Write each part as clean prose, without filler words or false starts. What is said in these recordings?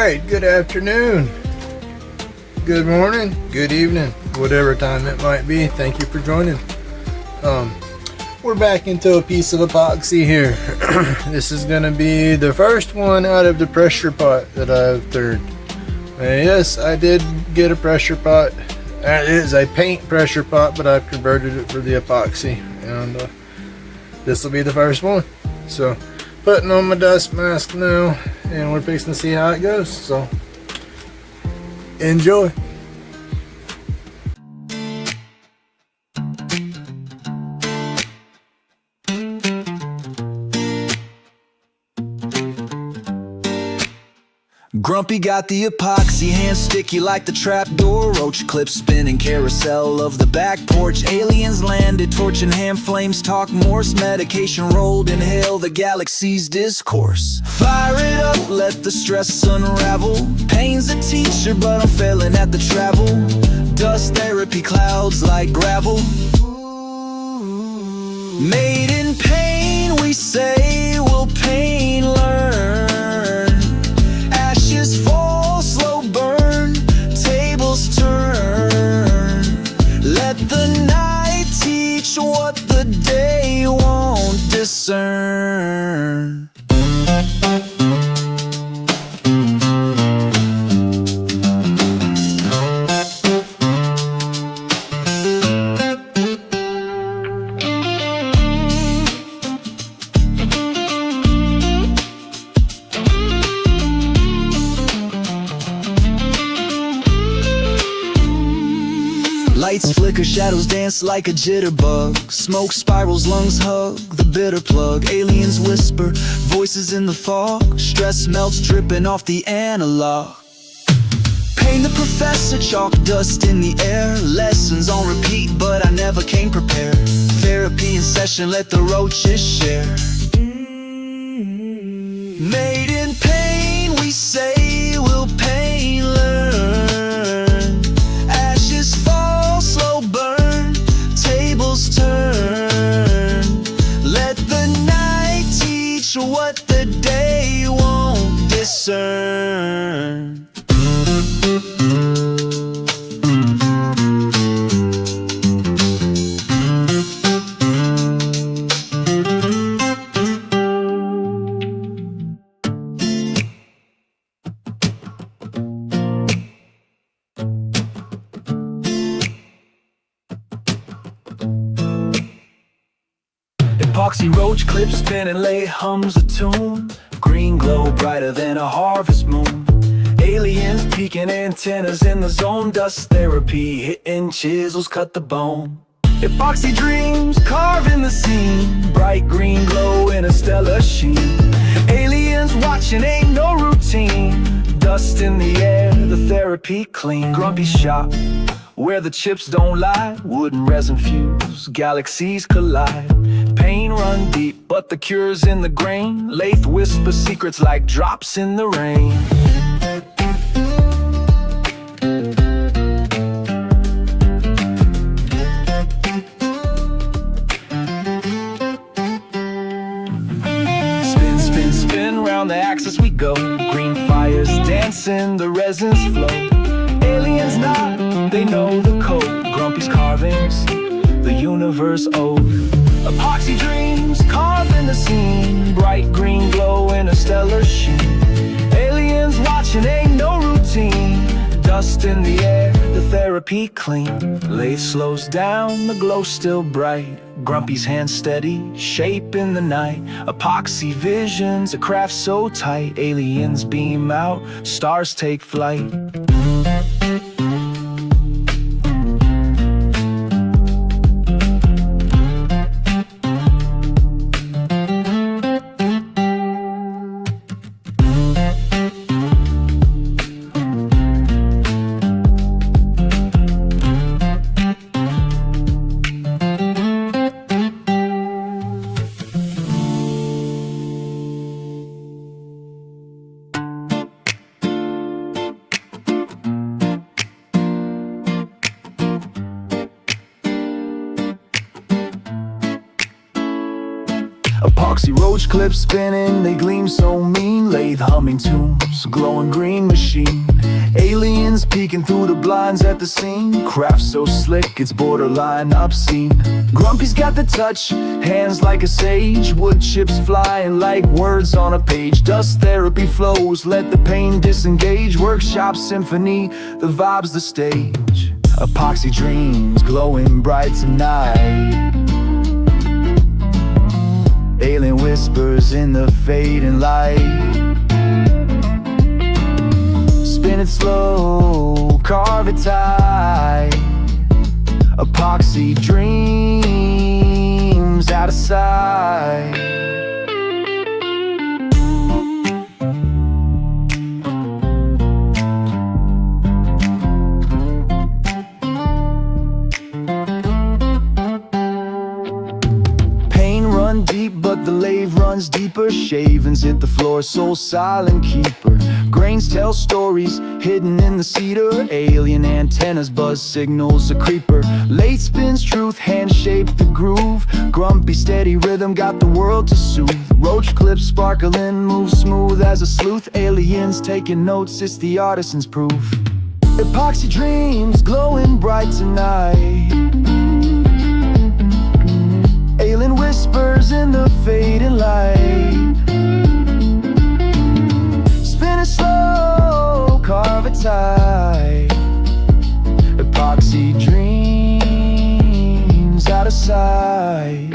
Alright, good afternoon, good morning, good evening, whatever time it might be. Thank you for joining. We're back into a piece of epoxy here. This is going to be the first one out of the pressure pot that I've turned. Yes, I did get a pressure pot. It is a paint pressure pot, but I've converted it for the epoxy. And this will be the first one. So, putting on my dust mask now, and we're fixing to see how it goes. So, enjoy. Grumpy got the epoxy, hands sticky like the trapdoor. Roach clips spinning carousel of the back porch. Aliens landed, torch and hand flames talk Morse. Medication rolled, inhale the galaxy's discourse. Fire it up, let the stress unravel. Pain's a teacher, but I'm failing at the travel. Dust therapy, clouds like gravel. Made in pain, we say, will pain learn? Ashes fall, slow burn, tables turn. Let the night teach what the day won't discern. Lights flicker, shadows dance like a jitterbug. Smoke spirals, lungs hug the bitter plug. Aliens whisper, voices in the fog. Stress melts, dripping off the analog. Pain the professor, chalk dust in the air. Lessons on repeat, but I never came prepared. Therapy in session, let the roaches share. Made in pain, we say, will pain learn? Ashes fall, slow burn, tables turn. Let the night teach what the day won't discern. Epoxy roach clips spinning, Lathe hums a tune. Green glow brighter than a harvest moon. Aliens peeking, antennas in the zone. Dust therapy hitting chisels, cut the bone. Epoxy dreams carving the scene. Bright green glow in a stellar sheen. Aliens watching, ain't no routine. Dust in the air, the therapy clean. Grumpy shop where the chips don't lie. Wooden resin fuse, galaxies collide. Pain run deep, but the cure's in the grain. Lathe whisper secrets like drops in the rain. Spin, spin, spin, round the axis we go. Green fires dancing, the resins flow. Aliens nod, they know the code. Grumpy's carvings, the universe owed. Epoxy dreams carving the scene. Bright green glow in a stellar sheen. Aliens watching, ain't no routine. Dust in the air, the therapy clean. Lathe slows down, the glow still bright. Grumpy's hand steady, shape in the night. Epoxy visions, a craft so tight. Aliens beam out, stars take flight. Epoxy roach clips spinning, they gleam so mean. Lathe humming tunes, glowing green machine. Aliens peeking through the blinds at the scene. Craft so slick, it's borderline obscene. Grumpy's got the touch, hands like a sage. Wood chips flying like words on a page. Dust therapy flows, let the pain disengage. Workshop symphony, the vibe's the stage. Epoxy dreams, glowing bright tonight. Alien whispers in the fading light. Spin it slow, carve it tight. Epoxy dreams out of sight. Deep, but the lathe runs deeper. Shavings hit the floor, soul silent keeper. Grains tell stories hidden in the cedar. Alien antennas buzz signals a creeper. Lathe spins truth, hand shape the groove. Grumpy steady rhythm got the world to soothe. Roach clips sparkling, move smooth as a sleuth. Aliens taking notes, it's the artisan's proof. Epoxy dreams glowing bright tonight. Alien whispers in the fading light. Spin it slow, carve it tight. Epoxy dreams out of sight.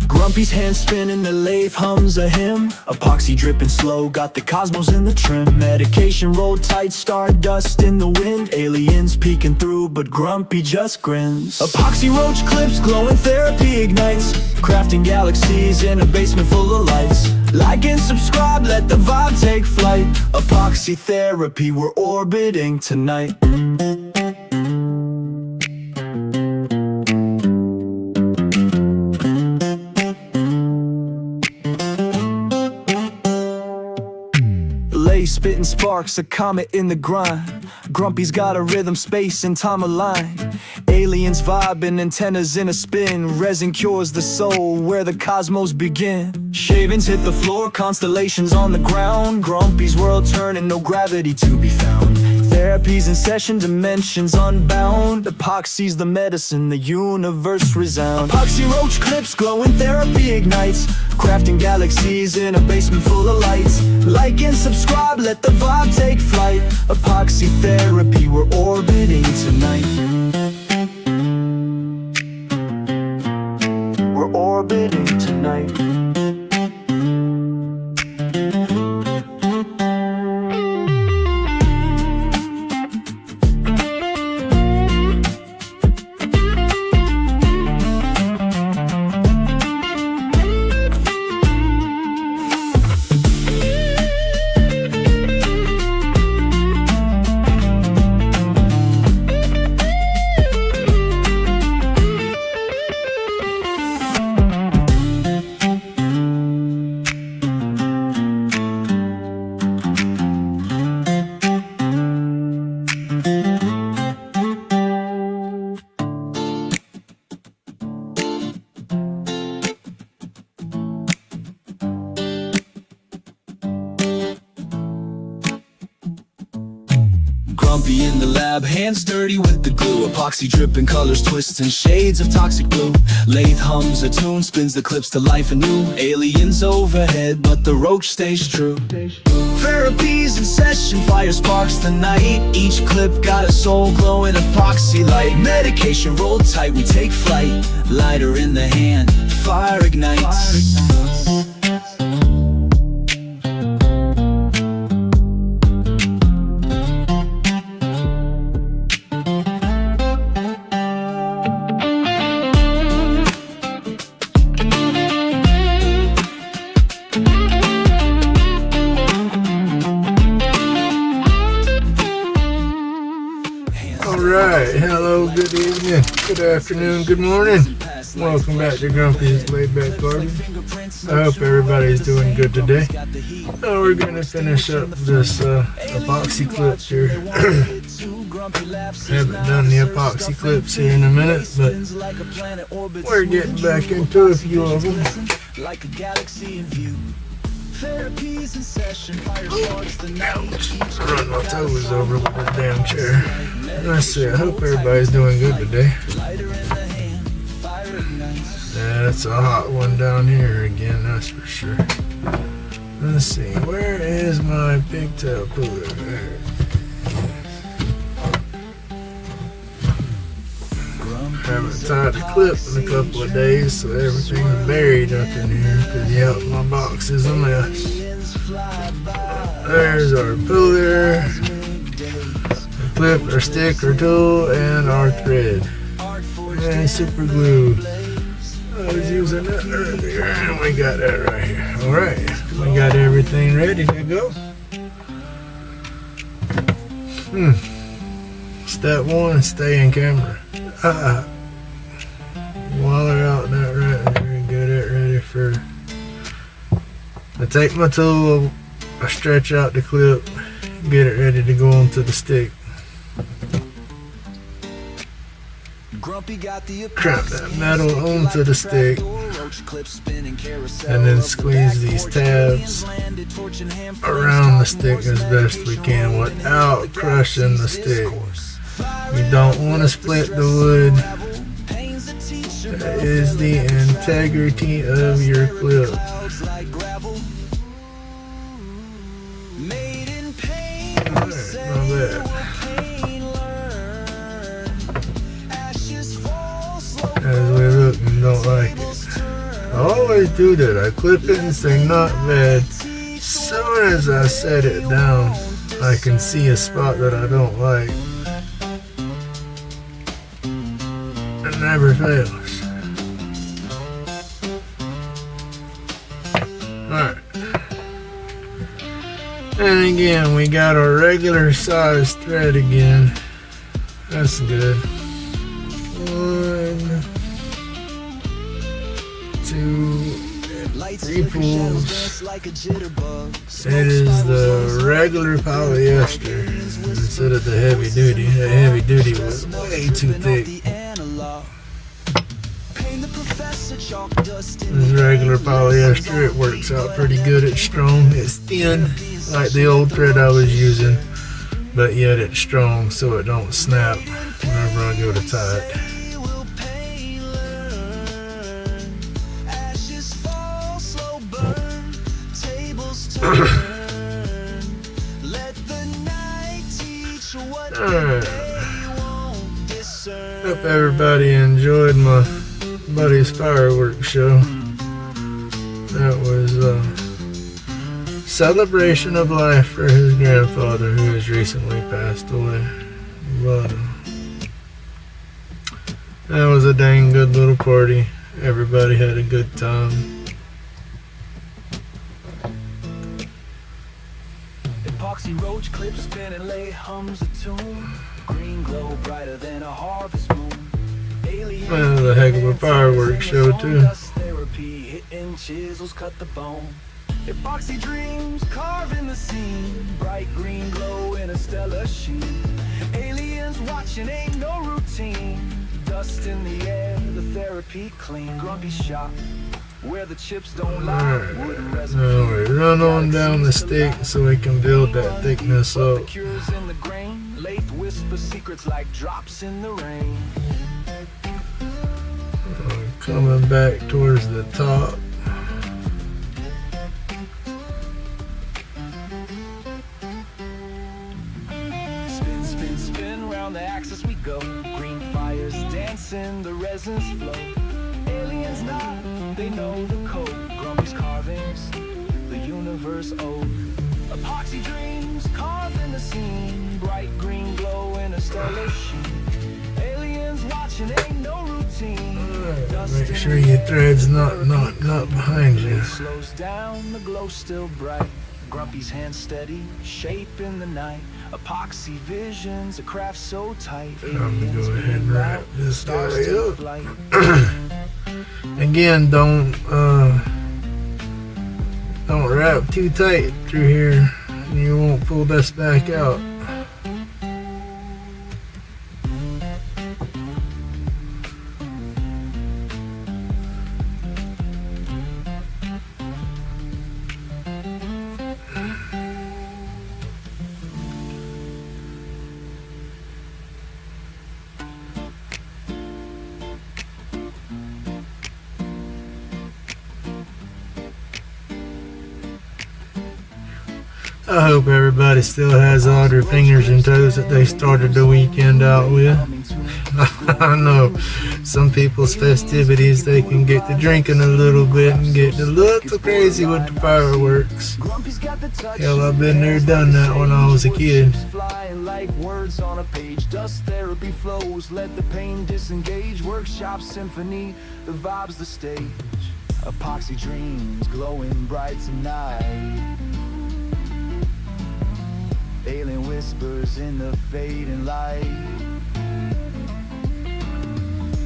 Grumpy's hands spinning, the lathe hums a hymn. Epoxy dripping slow, got the cosmos in the trim. Medication rolled tight, stardust in the wind. Aliens peeking through, but Grumpy just grins. Epoxy roach clips, glowing therapy ignites. Crafting galaxies in a basement full of lights. Like and subscribe, let the vibe take flight. Epoxy therapy, we're orbiting tonight. Spitting sparks, a comet in the grind. Grumpy's got a rhythm, space and time aligned. Aliens vibing, antennas in a spin. Resin cures the soul, where the cosmos begin. Shavings hit the floor, constellations on the ground. Grumpy's world turning, no gravity to be found. Therapies in session, dimensions unbound. Epoxy's the medicine, the universe resound. Epoxy roach clips, glowing therapy ignites. Crafting galaxies in a basement full of lights. Like and subscribe, let the vibe take flight. Epoxy therapy, we're orbiting tonight. We're orbiting tonight. Grumpy in the lab, hands dirty with the glue. Epoxy dripping, colors twists and shades of toxic blue. Lathe hums a tune, spins the clips to life anew. Aliens overhead, but the roach stays true. Therapies in session, fire sparks the night. Each clip got a soul glowing epoxy light. Medication rolled tight, we take flight. Lighter in the hand, fire ignites. evening, good afternoon, good morning. Welcome back to Grumpy's Laid Back Garden. I hope everybody's doing good today. Now we're going to finish up this epoxy clip here. Haven't done the epoxy clips here in a minute, but we're getting back into a few of them. Ouch. Run my toes over with this damn chair. Let's see, I hope everybody's doing good today. That's a hot one down here again, that's for sure. Let's see, where is my pigtail puller? There. Haven't tied the clip in a couple of days, so everything's buried up in here, because yeah, my box is a mess. There's our puller, a clip or stick or tool, and our thread. And super glue. I was using that earlier, and we got that right here. Alright, we got everything ready to go. Step one, stay in camera. Waller out that right there and get it ready for. I take my tool, I stretch out the clip, get it ready to go onto the stick. Crimp that metal onto the stick, and then squeeze these tabs around the stick as best we can without crushing the stick. You don't want to split the wood. That is the integrity of your clip. Alright, not bad. As we look and don't like it. I always do that. I clip it and say not bad. As soon as I set it down, I can see a spot that I don't like. It never fails. Alright. And again, we got our regular size thread again. That's good. 1, 2, 3 pulls. It is the regular polyester instead of the heavy duty. The heavy duty was way too thick. This regular polyester, it works out pretty good. It's strong, it's thin like the old thread I was using, but yet it's strong so it don't snap whenever I go to tie it. Alright. Hope everybody enjoyed my buddy's fireworks show. That was a celebration of life for his grandfather who has recently passed away. But that was a dang good little party. Everybody had a good time. Epoxy roach clips spin and lay hums a tune. Green glow brighter than a harvest moon. That was a heck of a fireworks show too. Therapy, hitting chisels cut the bone. Epoxy dreams carving the scene. Bright green glow in a stellar sheen. Aliens watching ain't no routine. Dust in the air, the therapy clean. Grumpy shop where the chips don't lie. Now we run on down the stick so we can build that thickness up. Cures in the grain. Lathe whisper secrets like drops in the rain. Coming back towards the top. Spin, spin, spin, round the axis we go. Green fires dancing, the resins flow. Aliens nod, they know the code. Grumpy's carvings, the universe owed. Epoxy dreams carving the scene. Bright green glow in a stellar sheen. Aliens watching ain't no routine. Make sure your thread's not behind you. Slows down, the glow still bright. Grumpy's hand steady, shaping the night. Epoxy visions, a craft so tight. I'm gonna go ahead and wrap this guy Stars take up. flight. Again, don't wrap too tight through here. You won't pull this back out. I hope everybody still has all their fingers and toes that they started the weekend out with. I know some people's festivities, they can get to drinking a little bit and get a little crazy with the fireworks. Hell, I've been there, done that when I was a kid. Flying like words on a page. Dust therapy flows, let the pain disengage. Workshop symphony, the vibe's the stage. Epoxy dreams glowing bright tonight. Alien whispers in the fading light.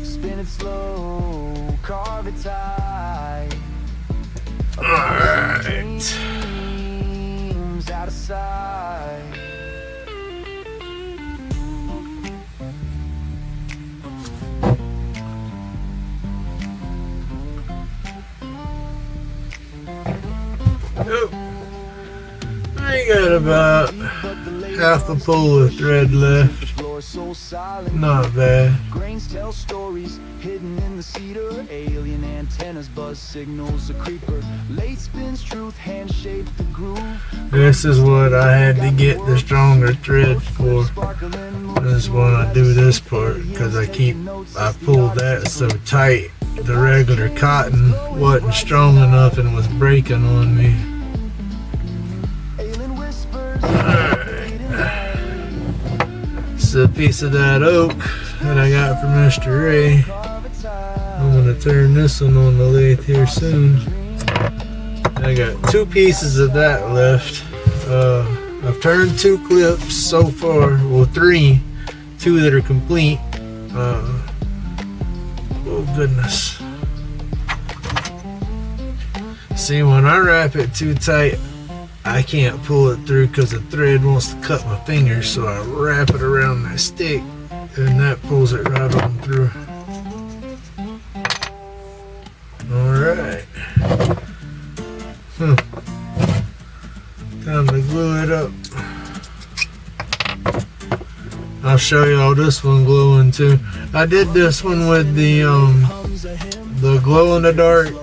Spin it slow, carve it tight. Alright. Dreams out of sight. Oh. I got about half a pull of thread left. Not bad. Grains tell stories hidden in the cedar. Alien antennas buzz signals a creeper. Late spins truth, hand shape the groove. This is what I had to get the stronger thread for. This is when I do this part, because I pulled that so tight. The regular cotton wasn't strong enough and was breaking on me. It's a piece of that oak that I got from Mr. Ray. I'm going to turn this one on the lathe here soon. I got 2 pieces of that left. I've turned 2 clips so far. Well, 3. 2 that are complete. Oh goodness. See, when I wrap it too tight, I can't pull it through because the thread wants to cut my fingers, so I wrap it around that stick and that pulls it right on through. Alright. Time to glue it up. I'll show y'all this one glowing too. I did this one with the glow in the dark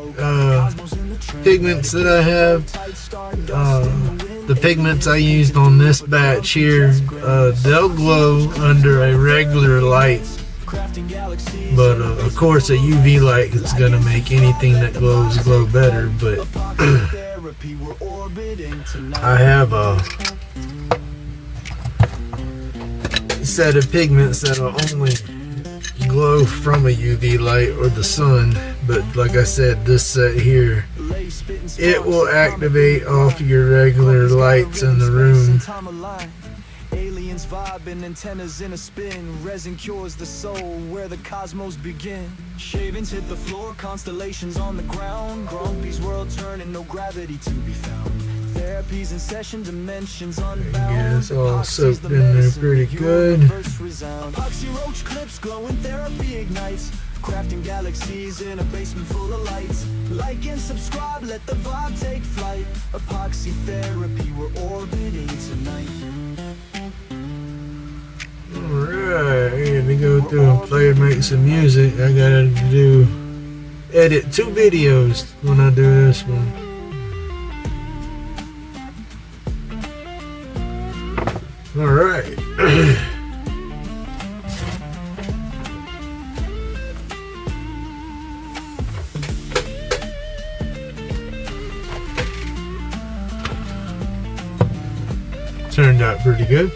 pigments that I have. The pigments I used on this batch here, they'll glow under a regular light, but of course a UV light is going to make anything that glows glow better. But I have a set of pigments that'll only glow from a UV light or the sun, but like I said, this set here, it will activate off your regular lights in the room. Aliens vibing, antennas in a spin. Resin cures the soul where the cosmos begin. Shavings hit the floor, constellations on the ground. Grumpy's world turning, no gravity to be found. Therapies in session, dimensions unbound. Yeah, it's all soaked in there pretty good. Epoxy roach clips, glowing therapy ignites. Crafting galaxies in a basement full of lights. Like and subscribe, let the vibe take flight. Epoxy therapy, we're orbiting tonight. Alright, I got to go through and play and make some music. I gotta edit 2 videos when I do this one. Alright. Turned out pretty good.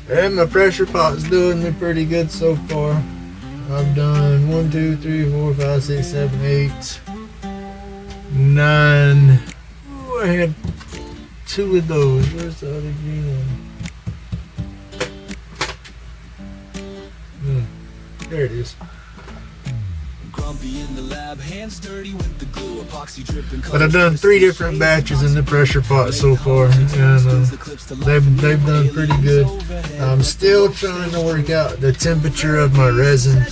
And my pressure pot's doing me pretty good so far. I've done 1, 2, 3, 4, 5, 6, 7, 8, 9. Ooh, I had 2 of those. Where's the other green one? There it is. But I've done 3 different batches in the pressure pot so far, and they've done pretty good. I'm still trying to work out the temperature of my resin.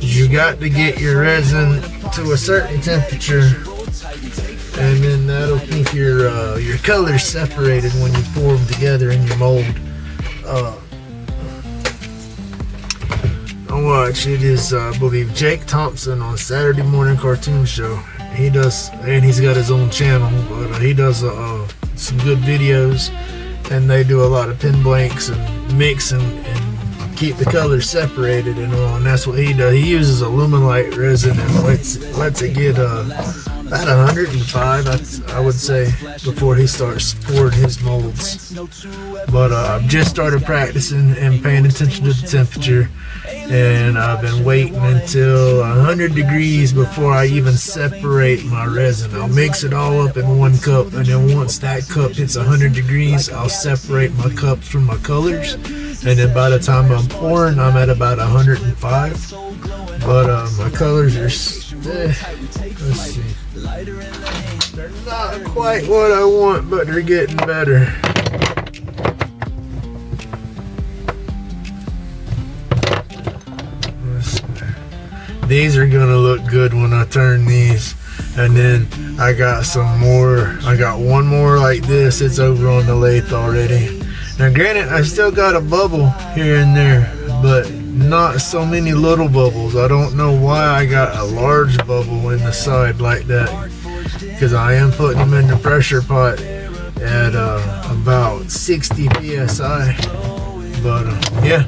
You got to get your resin to a certain temperature, and then that'll keep your colors separated when you pour them together in your mold. Watch, it is I believe Jake Thompson on Saturday Morning Cartoon Show. He does, and he's got his own channel, but he does some good videos, and they do a lot of pin blanks and mix and keep the colors separated and all, and that's what he does. He uses aluminite resin and lets it get about 105, I would say, before he starts pouring his molds. But I've just started practicing and paying attention to the temperature, and I've been waiting until 100 degrees before I even separate my resin. I'll mix it all up in one cup, and then once that cup hits 100 degrees, I'll separate my cups from my colors, and then by the time I'm pouring, I'm at about 105. But my colors are, let's see, they're not quite what I want, but they're getting better. These are gonna look good when I turn these, and then I got some more. I got one more like this. It's over on the lathe already. Now granted, I still got a bubble here and there, but not so many little bubbles. I don't know why I got a large bubble in the side like that, because I am putting them in the pressure pot at about 60 psi. But yeah,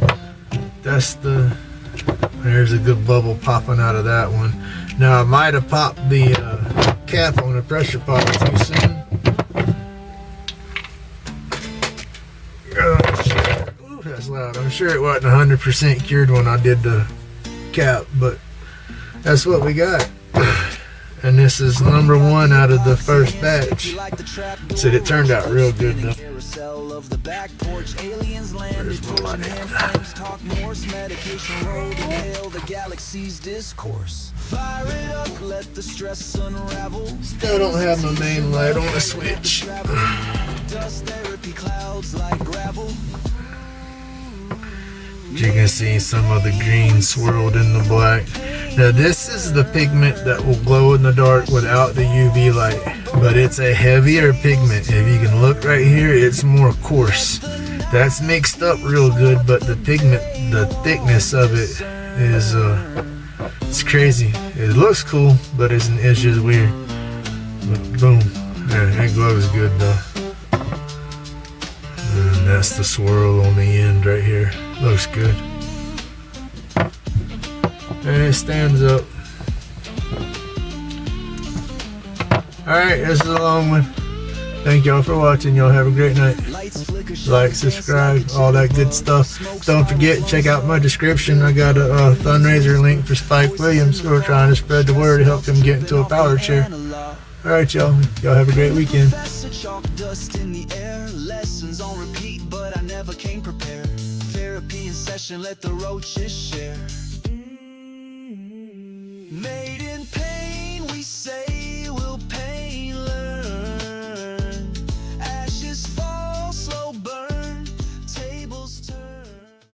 there's a good bubble popping out of that one. Now I might have popped the cap on the pressure pot too soon. Ooh, that's loud. I'm sure it wasn't 100% cured when I did the cap, but that's what we got. And this is number 1 out of the first batch. So it turned out real good though. Where's my light? Still don't have my main light on the switch. You can see some of the green swirled in the black. Now this is the pigment that will glow in the dark without the UV light, but it's a heavier pigment. If you can look right here, it's more coarse. That's mixed up real good, but the pigment, the thickness of it is it's crazy. It looks cool, but it's just weird. But boom, yeah, it glows good though. And that's the swirl on the end right here. Looks good. And it stands up. Alright, this is a long one. Thank y'all for watching. Y'all have a great night. Like, subscribe, all that good stuff. Don't forget, check out my description. I got a fundraiser link for Spike Williams. We're trying to spread the word to help him get into a power chair. Alright, y'all. Y'all have a great weekend. Therapy in session, let the roaches share.